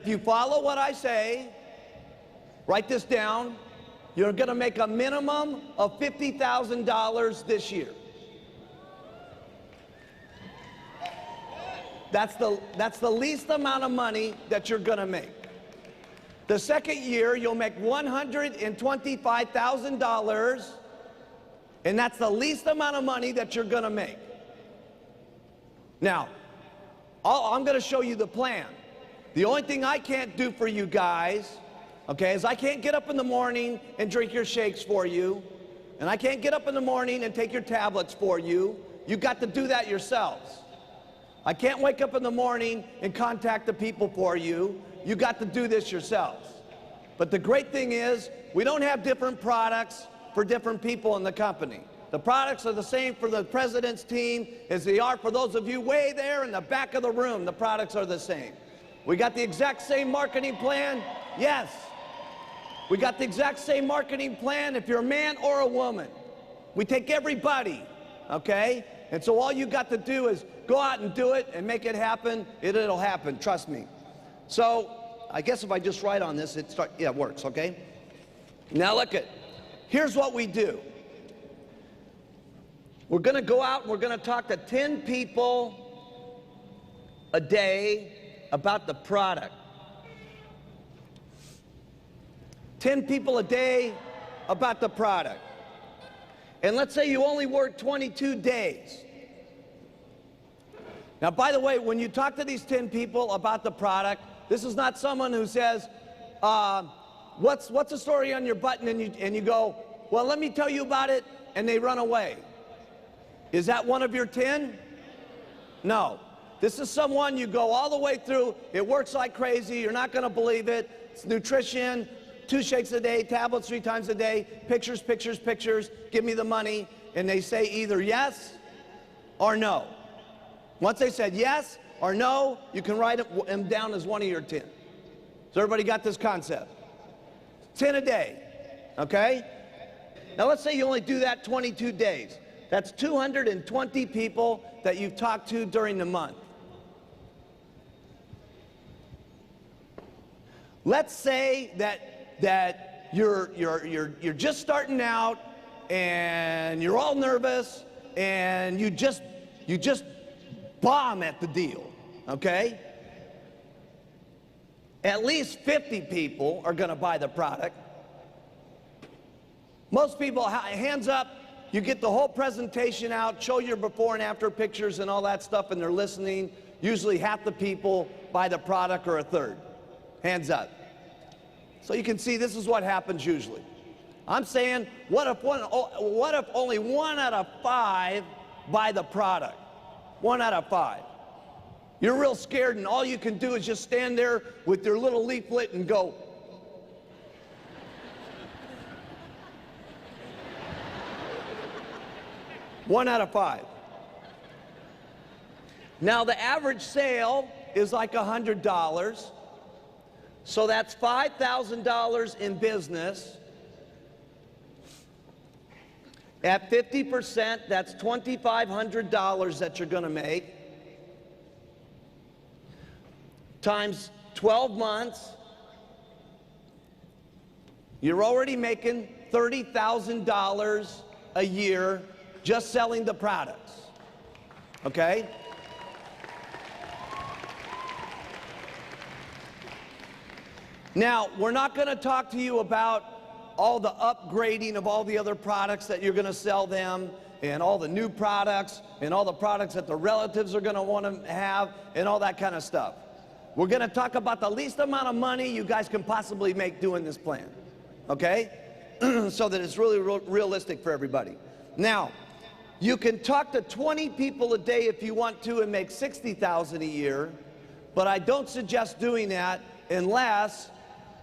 If you follow what I say, write this down, you're going to make a minimum of $50,000 this year. That's the least amount of money that you're going to make. The second year, you'll make $125,000, and that's the least amount of money that you're going to make. Now, I'm going to show you the plan. The only thing I can't do for you guys, okay, is I can't get up in the morning and drink your shakes for you, and I can't get up in the morning and take your tablets for you. You got to do that yourselves. I can't wake up in the morning and contact the people for you. You got to do this yourselves. But the great thing is, we don't have different products for different people in the company. The products are the same for the president's team as they are for those of you way there in the back of the room. The products are the same. We got the exact same marketing plan. Yes. We got the exact same marketing plan if you're a man or a woman. We take everybody, okay? And so all you got to do is go out and do it and make it happen. It'll happen, trust me. So I guess if I just write on this, yeah, it works, okay? Now look at, here's what we do. We're gonna go out and we're gonna talk to 10 people a day about the product. 10 people a day about the product. And let's say you only work 22 days. Now, by the way, when you talk to these 10 people about the product, this is not someone who says, what's the story on your button? And you go, well, let me tell you about it, and they run away. Is that one of your 10? No. This is someone you go all the way through. It works like crazy. You're not going to believe it. It's nutrition, 2 shakes a day, tablets 3 times a day, pictures, pictures, pictures, give me the money. And they say either yes or no. Once they said yes or no, you can write them down as one of your 10. So everybody got this concept? 10 a day, okay? Now let's say you only do that 22 days. That's 220 people that you've talked to during the month. Let's say that you're just starting out and you're all nervous and you just bomb at the deal, okay? At least 50 people are gonna buy the product. Most people, hands up, you get the whole presentation out, show your before and after pictures and all that stuff, and they're listening. Usually half the people buy the product or a third. Hands up. So you can see this is what happens usually. I'm saying, what if only 1 out of 5 buy the product? 1 out of 5. You're real scared, and all you can do is just stand there with your little leaflet and go. One out of 5. Now the average sale is like $100. So that's $5,000 in business. At 50%, that's $2,500 that you're going to make. Times 12 months, you're already making $30,000 a year just selling the products, okay? Now, we're not going to talk to you about all the upgrading of all the other products that you're going to sell them, and all the new products, and all the products that the relatives are going to want to have, and all that kind of stuff. We're going to talk about the least amount of money you guys can possibly make doing this plan, okay? So that it's really realistic for everybody. Now, you can talk to 20 people a day if you want to and make $60,000 a year, but I don't suggest doing that unless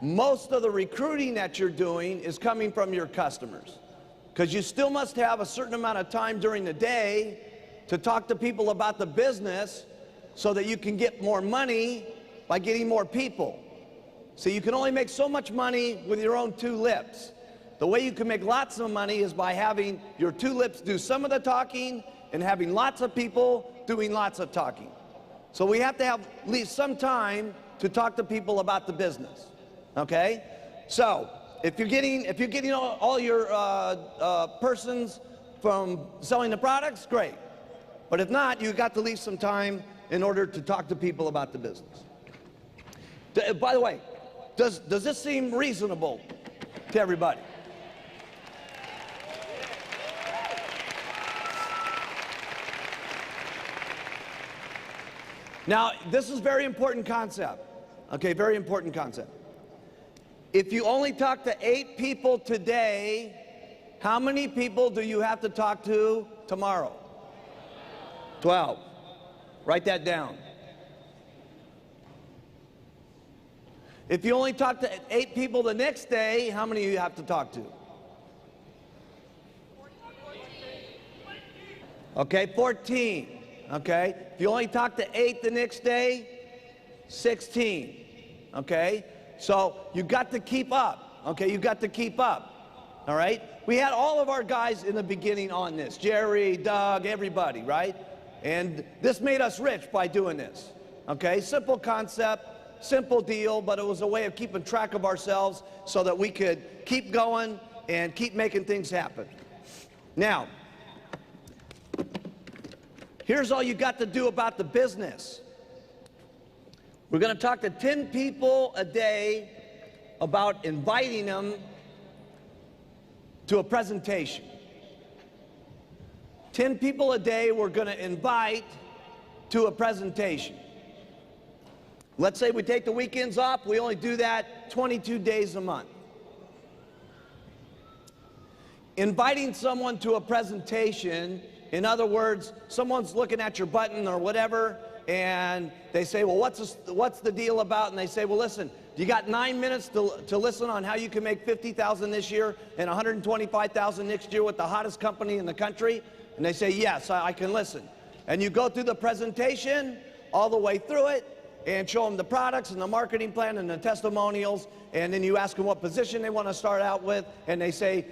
most of the recruiting that you're doing is coming from your customers. Because you still must have a certain amount of time during the day to talk to people about the business so that you can get more money by getting more people. So you can only make so much money with your own 2 lips. The way you can make lots of money is by having your 2 lips do some of the talking and having lots of people doing lots of talking. So we have to have at least some time to talk to people about the business, okay? So if you're getting all your persons from selling the products, great. But if not, you've got to leave some time in order to talk to people about the business. By the way, does this seem reasonable to everybody? Now, this is a very important concept, okay, very important concept. If you only talk to 8 people today, how many people do you have to talk to tomorrow? 12. Write that down. If you only talk to 8 people the next day, how many do you have to talk to? Okay, 14. Okay, if you only talk to 8 the next day, 16. Okay, so you've got to keep up. Okay, you've got to keep up. All right, we had all of our guys in the beginning on this, Jerry, Doug, everybody, right? And this made us rich by doing this. Okay, simple concept, simple deal, but it was a way of keeping track of ourselves so that we could keep going and keep making things happen. Now, here's all you got to do about the business. We're going to talk to 10 people a day about inviting them to a presentation. 10 people a day we're going to invite to a presentation. Let's say we take the weekends off. We only do that 22 days a month. Inviting someone to a presentation, in other words, someone's looking at your button or whatever, and they say, well, what's the deal about? And they say, well, listen, you got 9 minutes to listen on how you can make $50,000 this year and $125,000 next year with the hottest company in the country? And they say, yes, I can listen. And you go through the presentation all the way through it and show them the products and the marketing plan and the testimonials, and then you ask them what position they want to start out with, and they say,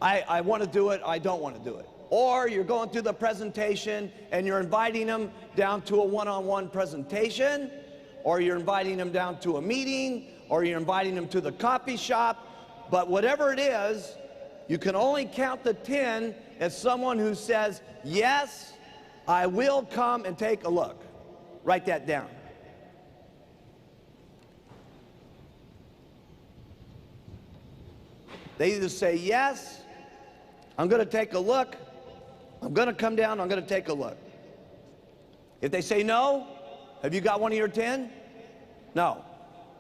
I want to do it, I don't want to do it. Or you're going through the presentation and you're inviting them down to a one-on-one presentation, or you're inviting them down to a meeting, or you're inviting them to the coffee shop. But whatever it is, you can only count the 10 as someone who says, yes, I will come and take a look. Write that down. They either say, yes, I'm going to take a look, I'm going to come down, I'm going to take a look. If they say no, have you got one of your 10? No.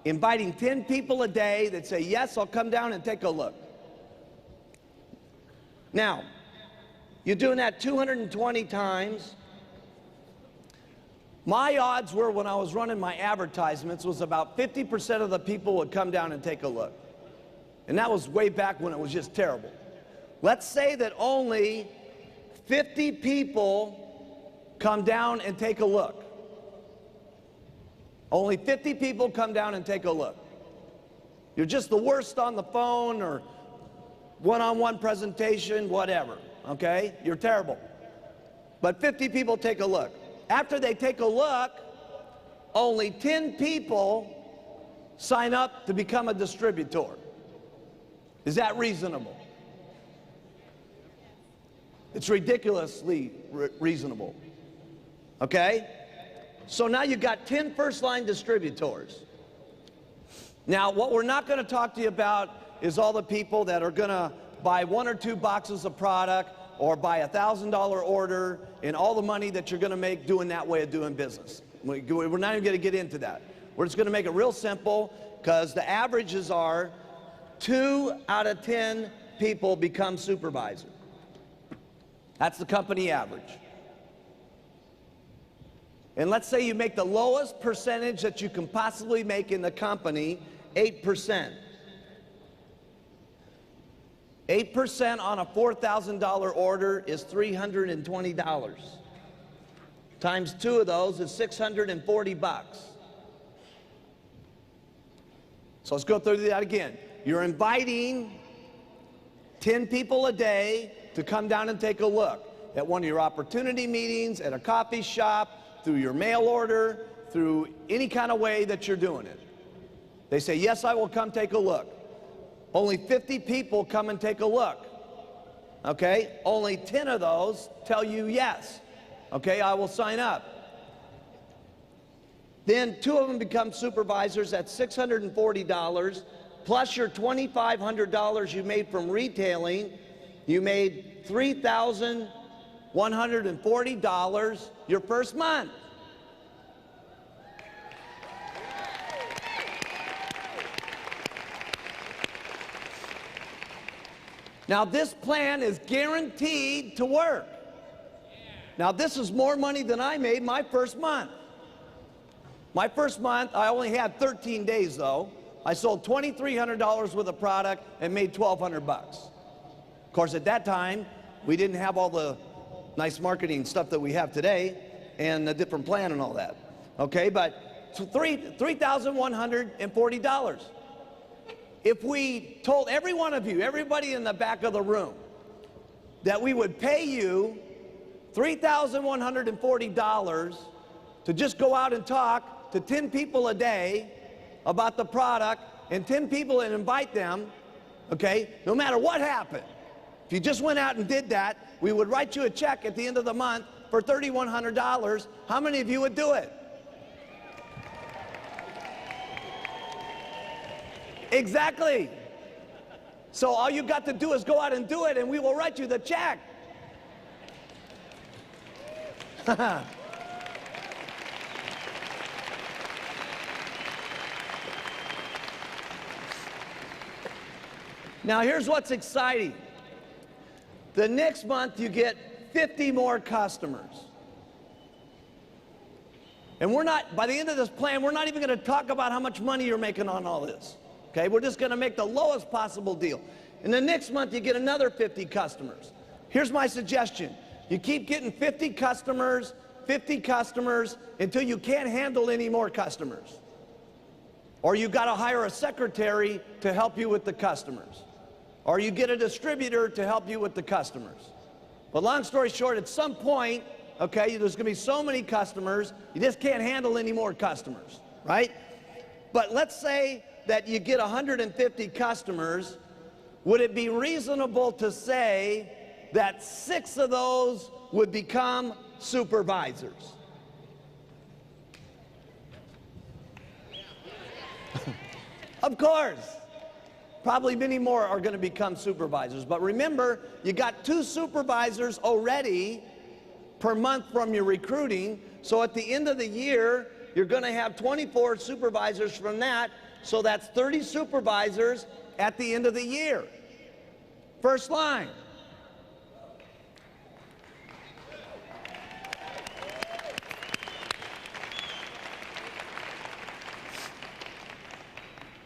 Inviting 10 people a day that say, yes, I'll come down and take a look. Now, you're doing that 220 times. My odds were, when I was running my advertisements, was about 50% of the people would come down and take a look. And that was way back when it was just terrible. Let's say that only 50 people come down and take a look. Only 50 people come down and take a look. You're just the worst on the phone or one-on-one presentation, whatever, okay? You're terrible. But 50 people take a look. After they take a look, only 10 people sign up to become a distributor. Is that reasonable? It's ridiculously reasonable. Okay? So now you've got 10 first-line distributors. Now, what we're not going to talk to you about is all the people that are going to buy 1 or 2 boxes of product or buy a $1,000 order and all the money that you're going to make doing that way of doing business. We're not even going to get into that. We're just going to make it real simple, because the averages are 2 out of 10 people become supervisor. That's the company average. And let's say you make the lowest percentage that you can possibly make in the company, 8%. 8% on a $4,000 order is $320. Times 2 of those is 640 bucks. So let's go through that again. You're inviting 10 people a day to come down and take a look at one of your opportunity meetings, at a coffee shop, through your mail order, through any kind of way that you're doing it. They say, yes, I will come take a look. Only 50 people come and take a look. Okay? Only 10 of those tell you yes. Okay, I will sign up. Then 2 of them become supervisors at $640, plus your $2,500 you made from retailing. You made $3,140 your first month. Now this plan is guaranteed to work. Now this is more money than I made my first month. My first month, I only had 13 days though. I sold $2,300 worth of product and made $1,200 bucks. Of course, at that time, we didn't have all the nice marketing stuff that we have today and a different plan and all that. Okay, but so $3,140. If we told every one of you, everybody in the back of the room, that we would pay you $3,140 to just go out and talk to 10 people a day about the product, and 10 people and invite them, okay, no matter what happened. If you just went out and did that, we would write you a check at the end of the month for $3,100. How many of you would do it? Exactly. So all you got to do is go out and do it, and we will write you the check. Now here's what's exciting. The next month you get 50 more customers. And we're not, by the end of this plan, we're not even going to talk about how much money you're making on all this. Okay, we're just going to make the lowest possible deal. And the next month you get another 50 customers. Here's my suggestion. You keep getting 50 customers until you can't handle any more customers. Or you got to hire a secretary to help you with the customers. Or you get a distributor to help you with the customers. But long story short, at some point, okay, there's going to be so many customers, you just can't handle any more customers, right? But let's say that you get 150 customers. Would it be reasonable to say that 6 of those would become supervisors? Of course. Probably many more are going to become supervisors. But remember, you got 2 supervisors already per month from your recruiting. So at the end of the year, you're going to have 24 supervisors from that. So that's 30 supervisors at the end of the year. First line.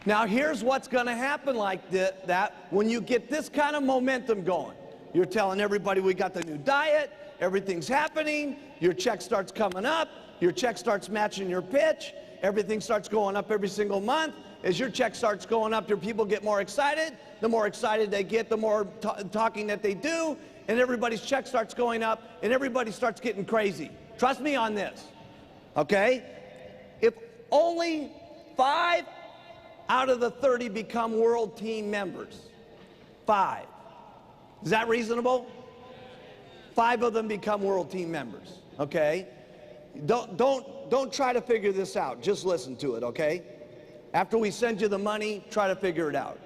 Now here's what's going to happen like that when you get this kind of momentum going. You're telling everybody we got the new diet, everything's happening, your check starts coming up, your check starts matching your pitch, everything starts going up every single month. As your check starts going up, your people get more excited. The more excited they get, the more talking that they do, and everybody's check starts going up, and everybody starts getting crazy. Trust me on this, okay? If only 5 out of the 30 become world team members. 5. Is that reasonable? 5 of them become world team members, okay? Don't try to figure this out. Just listen to it, okay? After we send you the money, try to figure it out.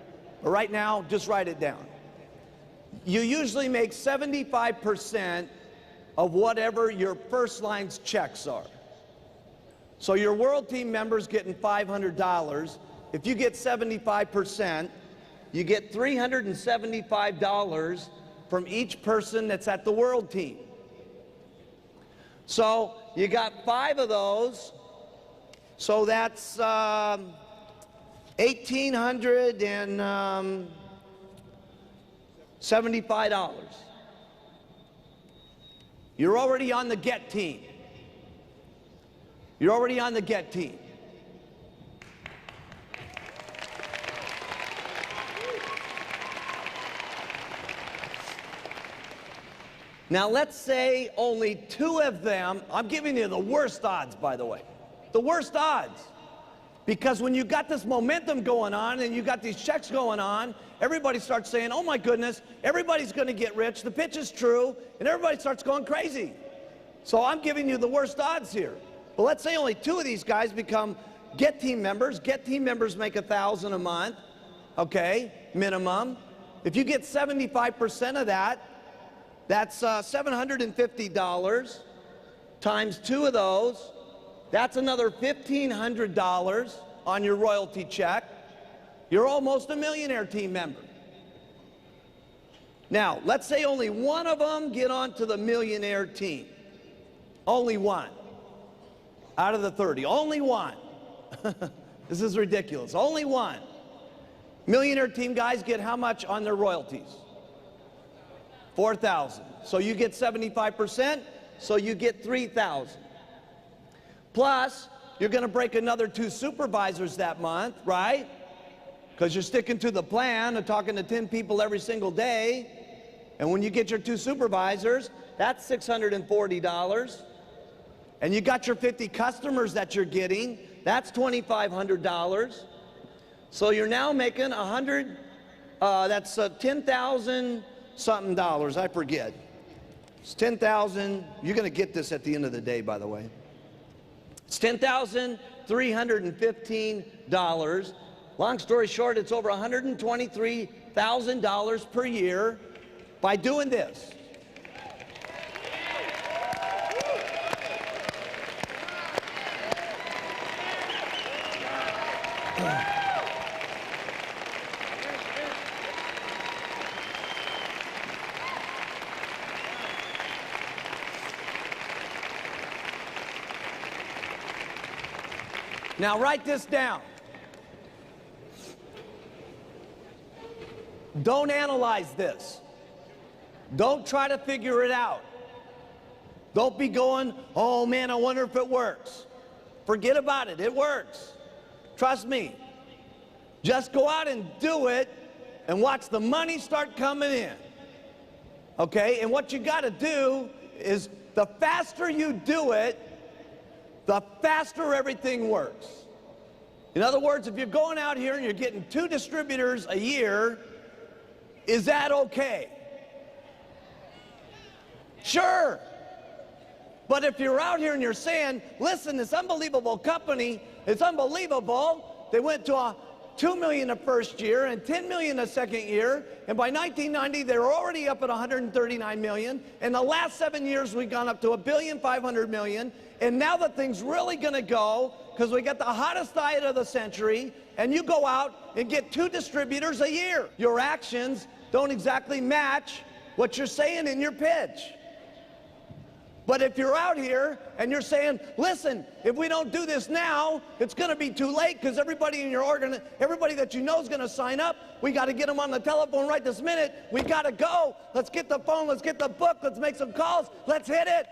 But right now, just write it down. You usually make 75% of whatever your first line's checks are. So your world team member's getting $500. If you get 75%, you get $375 from each person that's at the world team. So you got 5 of those, so that's $1,875. You're already on the get team. You're already on the get team. Now let's say only 2 of them, I'm giving you the worst odds by the way, The worst odds. Because when you got this momentum going on and you got these checks going on, everybody starts saying, oh my goodness, everybody's going to get rich, the pitch is true, and everybody starts going crazy. So I'm giving you the worst odds here. But let's say only 2 of these guys become Get Team members. Get Team members make $1,000 a month, okay, minimum. If you get 75% of that, that's $750 times 2 of those. That's another $1,500 on your royalty check. You're almost a millionaire team member. Now, let's say only 1 of them get onto the millionaire team. Only 1 out of the 30. Only 1. This is ridiculous. Only 1. Millionaire team guys get how much on their royalties? $4,000. So you get 75%, so you get $3,000. Plus, you're going to break another 2 supervisors that month, right? Because you're sticking to the plan of talking to 10 people every single day. And when you get your 2 supervisors, that's $640. And you got your 50 customers that you're getting, that's $2,500. So you're now making that's 10,000 something dollars, I forget. It's 10,000, you're going to get this at the end of the day, by the way. It's $10,315. Long story short, it's over $123,000 per year by doing this. Now write this down. Don't analyze this. Don't try to figure it out. Don't be going, oh man, I wonder if it works. Forget about it, it works. Trust me. Just go out and do it and watch the money start coming in. Okay, and what you got to do is the faster you do it, the faster everything works. In other words, if you're going out here and you're getting 2 distributors a year, is that okay? Sure. But if you're out here and you're saying, listen, this unbelievable company, it's unbelievable. They went to $2 million the first year and $10 million the second year, and by 1990 they were already up at $139 million. In the last 7 years we've gone up to $1.5 billion, and now the thing's really going to go because we got the hottest diet of the century, and you go out and get 2 distributors a year. Your actions don't exactly match what you're saying in your pitch. But if you're out here and you're saying, listen, if we don't do this now, it's going to be too late because everybody in your everybody that you know is going to sign up. We got to get them on the telephone right this minute. We got to go. Let's get the phone. Let's get the book. Let's make some calls. Let's hit it.